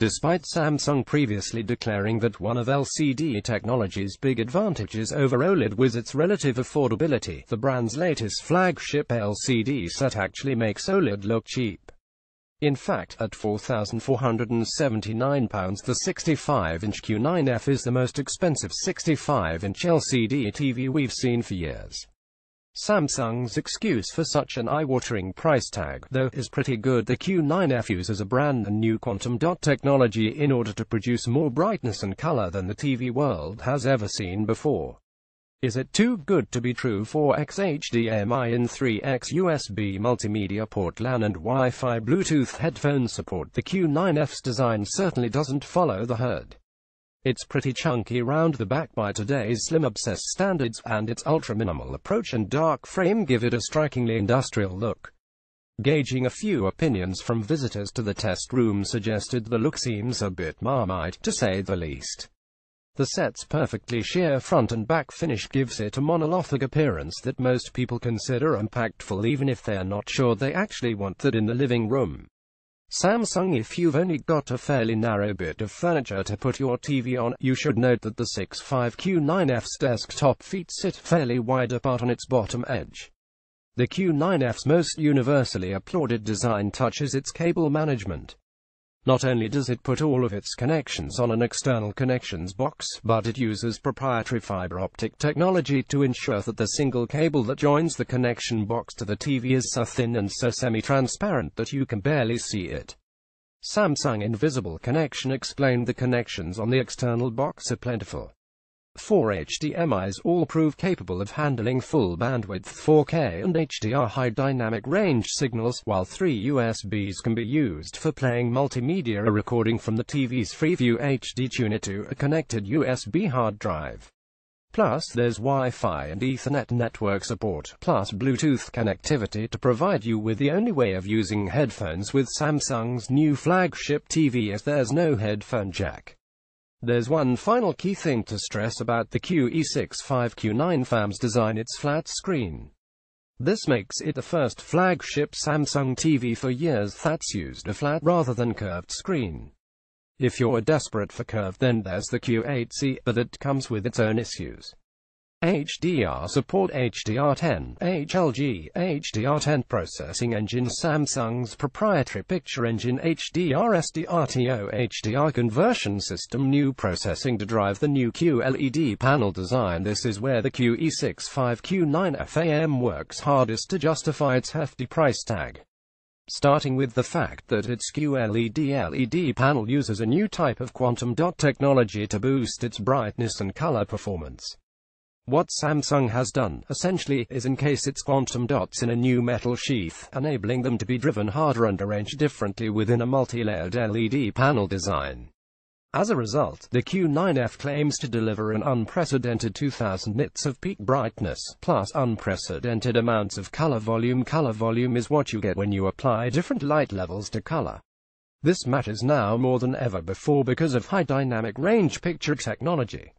Despite Samsung previously declaring that one of LCD technology's big advantages over OLED was its relative affordability, the brand's latest flagship LCD set actually makes OLED look cheap. In fact, at £4,479, the 65-inch Q9f is the most expensive 65-inch LCD TV we've seen for years. Samsung's excuse for such an eye-watering price tag, though, is pretty good. The Q9f uses a brand new quantum dot technology in order to produce more brightness and color than the TV world has ever seen before. Is it too good to be true? 4x HDMI in 3x USB multimedia port, LAN and Wi-Fi Bluetooth headphone support. The Q9f's design certainly doesn't follow the herd. It's pretty chunky round the back by today's slim obsessed standards, and its ultra-minimal approach and dark frame give it a strikingly industrial look. Gauging a few opinions from visitors to the test room suggested the look seems a bit Marmite, to say the least. The set's perfectly sheer front and back finish gives it a monolithic appearance that most people consider impactful, even if they're not sure they actually want that in the living room. Samsung, if you've only got a fairly narrow bit of furniture to put your TV on, you should note that the 65Q9F's desktop feet sit fairly wide apart on its bottom edge. The Q9F's most universally applauded design touches its cable management. Not only does it put all of its connections on an external connections box, but it uses proprietary fiber optic technology to ensure that the single cable that joins the connection box to the TV is so thin and so semi-transparent that you can barely see it. Samsung Invisible Connection explained the connections on the external box are plentiful. 4 HDMIs all prove capable of handling full bandwidth 4K and HDR high dynamic range signals, while 3 USBs can be used for playing multimedia or recording from the TV's Freeview HD tuner to a connected USB hard drive. Plus, there's Wi-Fi and Ethernet network support, plus Bluetooth connectivity to provide you with the only way of using headphones with Samsung's new flagship TV, as there's no headphone jack. There's one final key thing to stress about the qe65q9fam's design: its flat screen. This makes it the first flagship Samsung TV for years that's used a flat rather than curved screen. If you're desperate for curve, then there's the Q8C, but it comes with its own issues. HDR support, HDR10, HLG, HDR10 processing engine, Samsung's proprietary picture engine, HDR SDRTO, HDR conversion system, new processing to drive the new QLED panel design. This is where the qe65q9fam works hardest to justify its hefty price tag. Starting with the fact that its QLED LED panel uses a new type of quantum dot technology to boost its brightness and color performance. What Samsung has done, essentially, is encase its quantum dots in a new metal sheath, enabling them to be driven harder and arranged differently within a multi-layered LED panel design. As a result, the Q9f claims to deliver an unprecedented 2000 nits of peak brightness, plus unprecedented amounts of color volume. Color volume is what you get when you apply different light levels to color. This matters now more than ever before because of high dynamic range picture technology.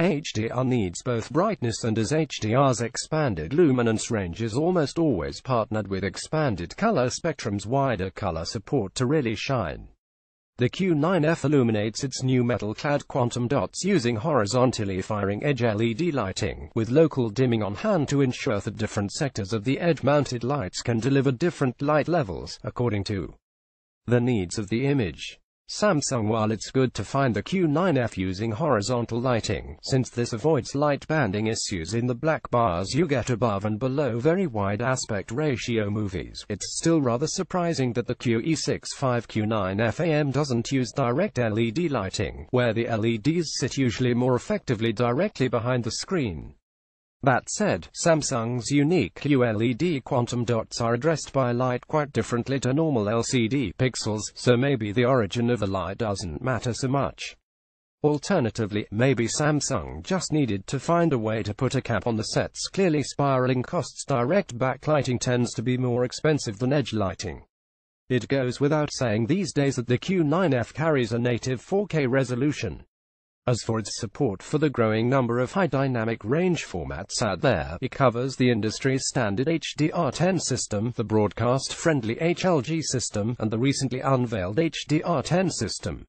HDR needs both brightness, and as HDR's expanded luminance range is almost always partnered with expanded color spectrum's wider color support to really shine. The Q9f illuminates its new metal-clad quantum dots using horizontally firing edge LED lighting, with local dimming on hand to ensure that different sectors of the edge-mounted lights can deliver different light levels, according to the needs of the image. Samsung, while it's good to find the Q9f using horizontal lighting, since this avoids light banding issues in the black bars you get above and below very wide aspect ratio movies, it's still rather surprising that the qe65q9fam doesn't use direct LED lighting, where the LEDs sit usually more effectively directly behind the screen. That said, Samsung's unique QLED quantum dots are addressed by light quite differently to normal LCD pixels, so maybe the origin of the light doesn't matter so much. Alternatively, maybe Samsung just needed to find a way to put a cap on the set's clearly spiraling costs. Direct backlighting tends to be more expensive than edge lighting. It goes without saying these days that the Q9f carries a native 4K resolution. As for its support for the growing number of high dynamic range formats out there, it covers the industry's standard HDR10 system, the broadcast-friendly HLG system, and the recently unveiled HDR10 system.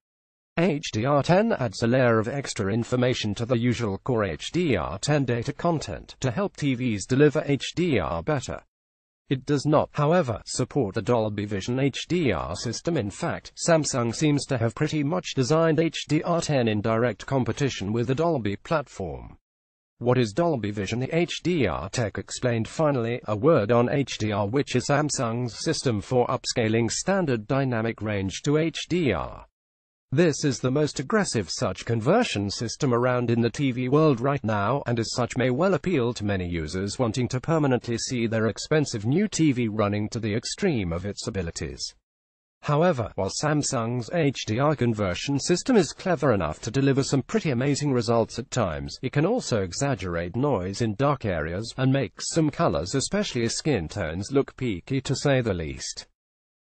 HDR10 adds a layer of extra information to the usual core HDR10 data content, to help TVs deliver HDR better. It does not, however, support the Dolby Vision HDR system. In fact, Samsung seems to have pretty much designed HDR10 in direct competition with the Dolby platform. What is Dolby Vision? The HDR tech explained finally, a word on HDR, which is Samsung's system for upscaling standard dynamic range to HDR. This is the most aggressive such conversion system around in the TV world right now, and as such may well appeal to many users wanting to permanently see their expensive new TV running to the extreme of its abilities. However, while Samsung's HDR conversion system is clever enough to deliver some pretty amazing results at times, it can also exaggerate noise in dark areas, and make some colors, especially skin tones, look peaky to say the least.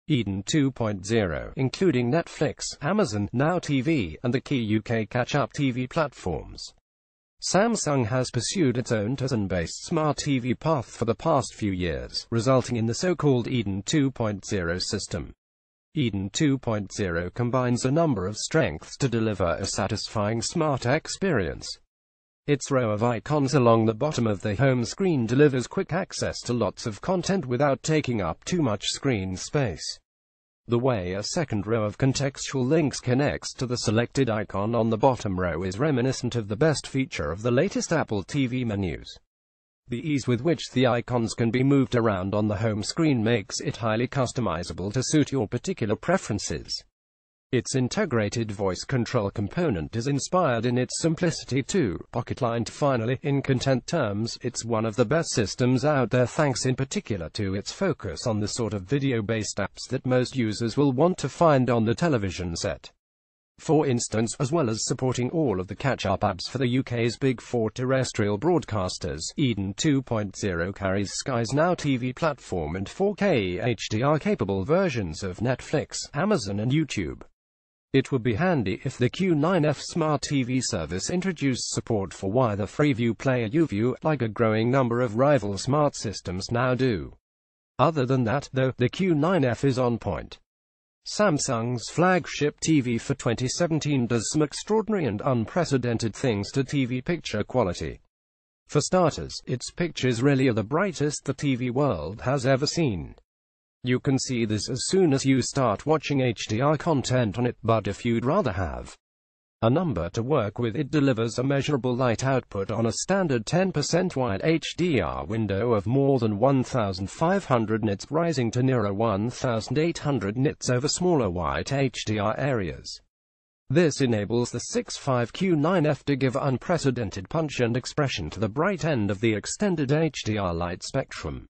Eden 2.0, including Netflix, Amazon, Now TV, and the key UK catch-up TV platforms. Samsung has pursued its own Tizen-based smart TV path for the past few years, resulting in the so-called Eden 2.0 system. Eden 2.0 combines a number of strengths to deliver a satisfying smart experience. Its row of icons along the bottom of the home screen delivers quick access to lots of content without taking up too much screen space. The way a second row of contextual links connects to the selected icon on the bottom row is reminiscent of the best feature of the latest Apple TV menus. The ease with which the icons can be moved around on the home screen makes it highly customizable to suit your particular preferences. Its integrated voice control component is inspired in its simplicity too. Pocketlined finally, in content terms, it's one of the best systems out there, thanks in particular to its focus on the sort of video-based apps that most users will want to find on the television set. For instance, as well as supporting all of the catch-up apps for the UK's big four terrestrial broadcasters, Eden 2.0 carries Sky's Now TV platform and 4K HDR-capable versions of Netflix, Amazon and YouTube. It would be handy if the Q9f smart TV service introduced support for Why the Freeview Player UView, like a growing number of rival smart systems now do. Other than that, though, the Q9f is on point. Samsung's flagship TV for 2017 does some extraordinary and unprecedented things to TV picture quality. For starters, its pictures really are the brightest the TV world has ever seen. You can see this as soon as you start watching HDR content on it, but if you'd rather have a number to work with, it delivers a measurable light output on a standard 10% wide HDR window of more than 1500 nits, rising to nearer 1800 nits over smaller white HDR areas. This enables the qe65q9f to give unprecedented punch and expression to the bright end of the extended HDR light spectrum.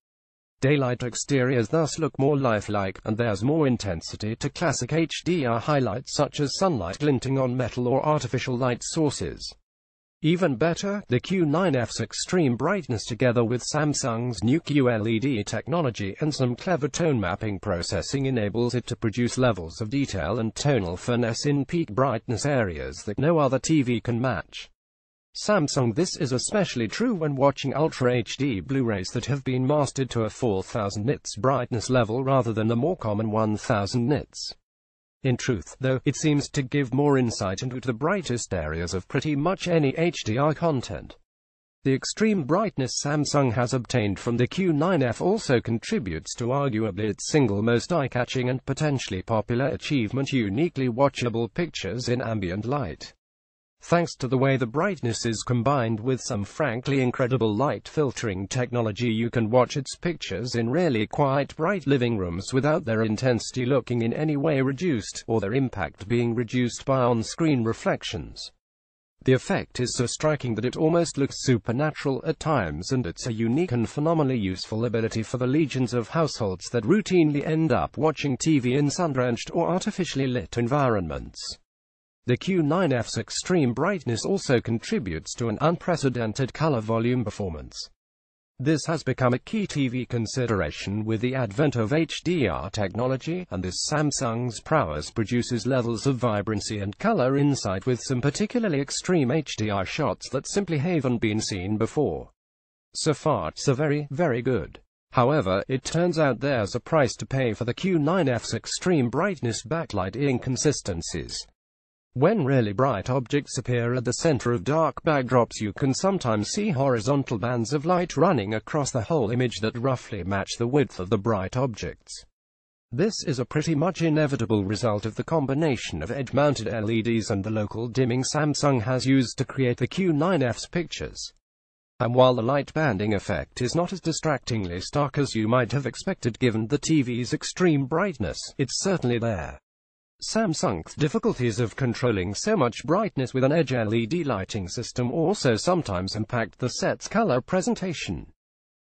Daylight exteriors thus look more lifelike, and there's more intensity to classic HDR highlights such as sunlight glinting on metal or artificial light sources. Even better, the Q9f's extreme brightness together with Samsung's new qled technology and some clever tone mapping processing enables it to produce levels of detail and tonal finesse in peak brightness areas that no other TV can match. This is especially true when watching Ultra HD Blu-rays that have been mastered to a 4000 nits brightness level rather than the more common 1000 nits. In truth, though, it seems to give more insight into the brightest areas of pretty much any HDR content. The extreme brightness Samsung has obtained from the Q9f also contributes to arguably its single most eye-catching and potentially popular achievement: uniquely watchable pictures in ambient light. Thanks to the way the brightness is combined with some frankly incredible light filtering technology, you can watch its pictures in really quite bright living rooms without their intensity looking in any way reduced, or their impact being reduced by on-screen reflections. The effect is so striking that it almost looks supernatural at times, and it's a unique and phenomenally useful ability for the legions of households that routinely end up watching TV in sun-drenched or artificially lit environments. The Q9f's extreme brightness also contributes to an unprecedented color volume performance. This has become a key TV consideration with the advent of HDR technology, and this Samsung's prowess produces levels of vibrancy and color insight with some particularly extreme HDR shots that simply haven't been seen before. So far, so very, very good. However, it turns out there's a price to pay for the Q9f's extreme brightness backlight inconsistencies. When really bright objects appear at the center of dark backdrops, you can sometimes see horizontal bands of light running across the whole image that roughly match the width of the bright objects. This is a pretty much inevitable result of the combination of edge-mounted LEDs and the local dimming Samsung has used to create the Q9f's pictures. And while the light banding effect is not as distractingly stark as you might have expected given the TV's extreme brightness, it's certainly there. Samsung's difficulties of controlling so much brightness with an edge LED lighting system also sometimes impact the set's color presentation.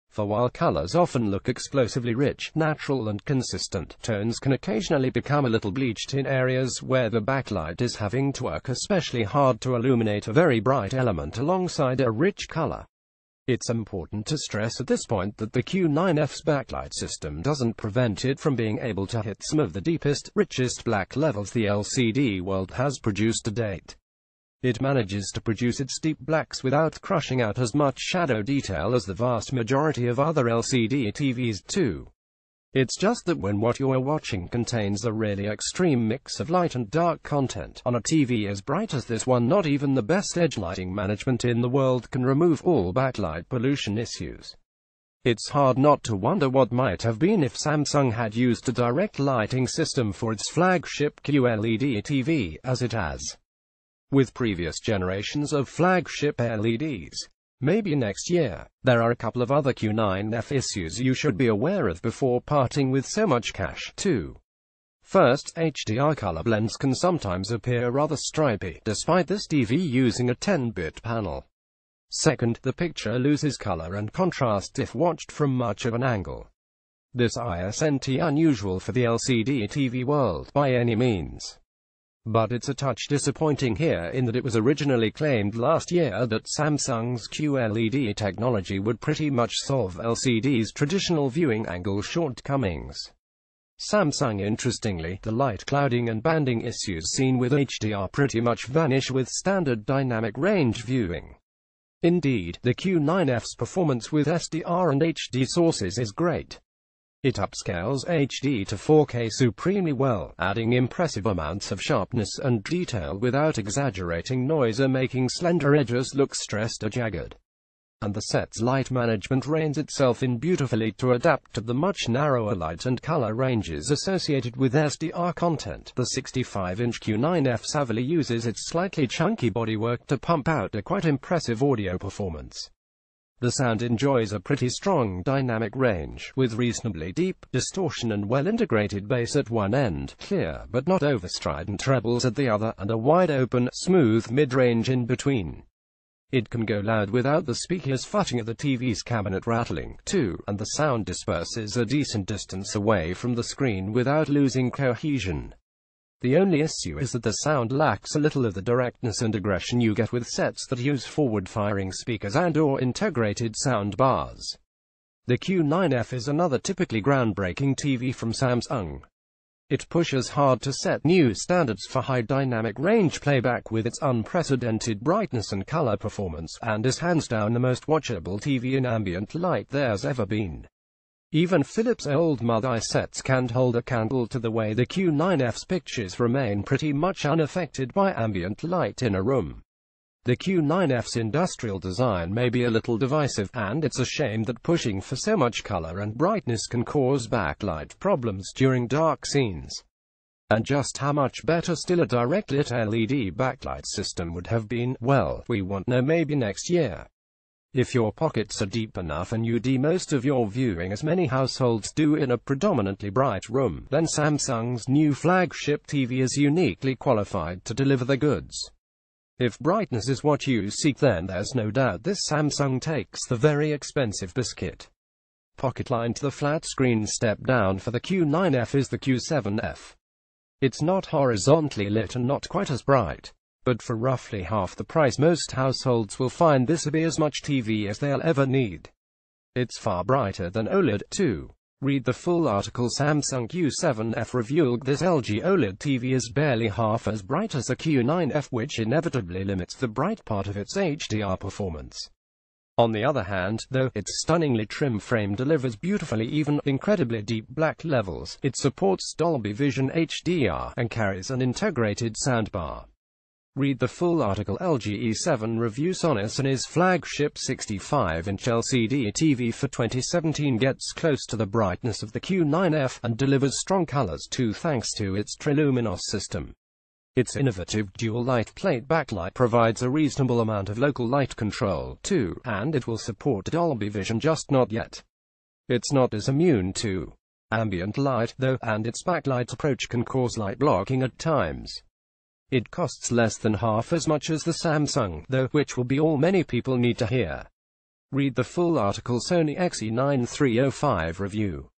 For while colors often look explosively rich, natural and consistent, tones can occasionally become a little bleached in areas where the backlight is having to work especially hard to illuminate a very bright element alongside a rich color. It's important to stress at this point that the Q9f's backlight system doesn't prevent it from being able to hit some of the deepest, richest black levels the LCD world has produced to date. It manages to produce its deep blacks without crushing out as much shadow detail as the vast majority of other LCD TVs too. It's just that when what you're watching contains a really extreme mix of light and dark content, on a TV as bright as this one, not even the best edge lighting management in the world can remove all backlight pollution issues. It's hard not to wonder what might have been if Samsung had used a direct lighting system for its flagship QLED TV, as it has with previous generations of flagship LEDs. Maybe next year. There are a couple of other Q9f issues you should be aware of before parting with so much cash, too. First, HDR color blends can sometimes appear rather stripy, despite this TV using a 10-bit panel. Second, the picture loses color and contrast if watched from much of an angle. This isn't unusual for the LCD TV world, by any means. But it's a touch disappointing here in that it was originally claimed last year that Samsung's QLED technology would pretty much solve LCD's traditional viewing angle shortcomings. Interestingly, the light clouding and banding issues seen with HDR pretty much vanish with standard dynamic range viewing. Indeed, the Q9f's performance with SDR and HD sources is great. It upscales HD to 4K supremely well, adding impressive amounts of sharpness and detail without exaggerating noise or making slender edges look stressed or jagged. And the set's light management reins itself in beautifully to adapt to the much narrower light and color ranges associated with SDR content. The 65-inch Q9f savvily uses its slightly chunky bodywork to pump out a quite impressive audio performance. The sound enjoys a pretty strong dynamic range, with reasonably deep distortion and well-integrated bass at one end, clear but not overstrident trebles at the other, and a wide-open, smooth mid-range in between. It can go loud without the speakers fussing at the TV's cabinet rattling, too, and the sound disperses a decent distance away from the screen without losing cohesion. The only issue is that the sound lacks a little of the directness and aggression you get with sets that use forward-firing speakers and/or integrated sound bars. The Q9f is another typically groundbreaking TV from Samsung. It pushes hard to set new standards for high dynamic range playback with its unprecedented brightness and color performance, and is hands down the most watchable TV in ambient light there's ever been. Even Philips' old mother sets can't hold a candle to the way the Q9f's pictures remain pretty much unaffected by ambient light in a room. The Q9f's industrial design may be a little divisive, and it's a shame that pushing for so much color and brightness can cause backlight problems during dark scenes. And just how much better still a direct-lit LED backlight system would have been, well, we won't know maybe next year. If your pockets are deep enough and you do most of your viewing as many households do in a predominantly bright room, then Samsung's new flagship TV is uniquely qualified to deliver the goods. If brightness is what you seek, then there's no doubt this Samsung takes the very expensive biscuit. Pocket line to the flat screen step down for the Q9f is the Q7f. It's not horizontally lit and not quite as bright. But for roughly half the price, most households will find this to be as much TV as they'll ever need. It's far brighter than OLED, too. Read the full article. Samsung Q7F review. This LG OLED TV is barely half as bright as the Q9F, which inevitably limits the bright part of its HDR performance. On the other hand, though, its stunningly trim frame delivers beautifully even, incredibly deep black levels. It supports Dolby Vision HDR, and carries an integrated soundbar. Read the full article. LG E7 review. Sony's flagship 65-inch LCD TV for 2017 gets close to the brightness of the Q9F, and delivers strong colors too thanks to its Triluminos system. Its innovative dual light plate backlight provides a reasonable amount of local light control, too, and it will support Dolby Vision, just not yet. It's not as immune to ambient light, though, and its backlight approach can cause light blocking at times. It costs less than half as much as the Samsung, though, which will be all many people need to hear. Read the full article. Sony QE65q9fam review.